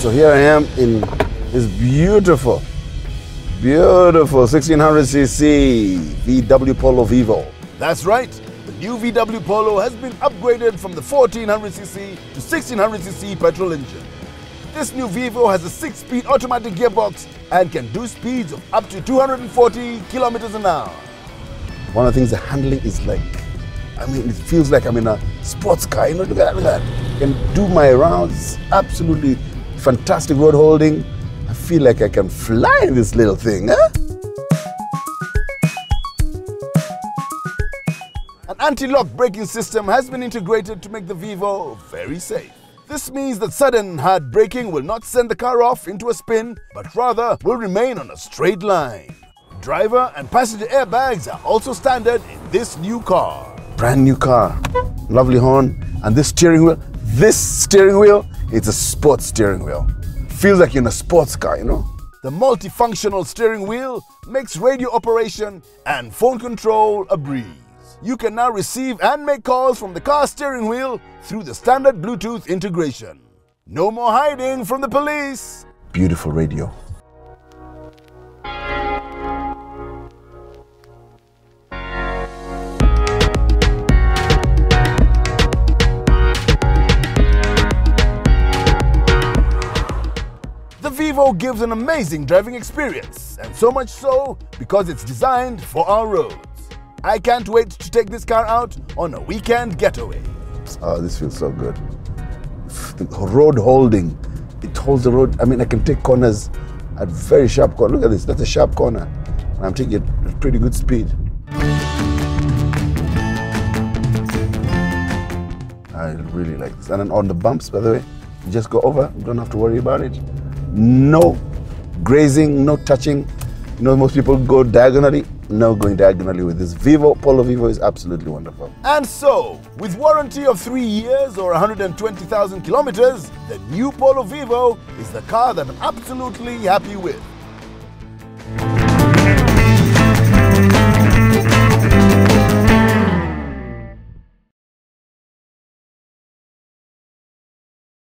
So here I am in this beautiful 1600cc VW Polo Vivo. That's right. The new VW Polo has been upgraded from the 1400cc to 1600cc petrol engine. This new Vivo has a 6-speed automatic gearbox and can do speeds of up to 240 kilometers an hour. One of the things, the handling is like, it feels like I'm in a sports car. You know, look at that. I can do my rounds. Absolutely fantastic road holding. I feel like I can fly in this little thing, huh? An anti-lock braking system has been integrated to make the Vivo very safe. This means that sudden hard braking will not send the car off into a spin, but rather will remain on a straight line. Driver and passenger airbags are also standard in this new car. Brand new car, lovely horn, and this steering wheel, it's a sports steering wheel. Feels like you're in a sports car, you know? The multifunctional steering wheel makes radio operation and phone control a breeze. You can now receive and make calls from the car steering wheel through the standard Bluetooth integration. No more hiding from the police. Beautiful radio. The Vivo gives an amazing driving experience, and so much so because it's designed for our roads. I can't wait to take this car out on a weekend getaway. Oh, this feels so good. The road holding, it holds the road. I can take corners at very sharp corners. Look at this, that's a sharp corner. I'm taking it at pretty good speed. I really like this. And on the bumps, by the way, you just go over, you don't have to worry about it. No grazing, no touching. You know, most people go diagonally. No going diagonally with this. Polo Vivo is absolutely wonderful. And so, with warranty of 3 years or 120,000 kilometers, the new Polo Vivo is the car that I'm absolutely happy with.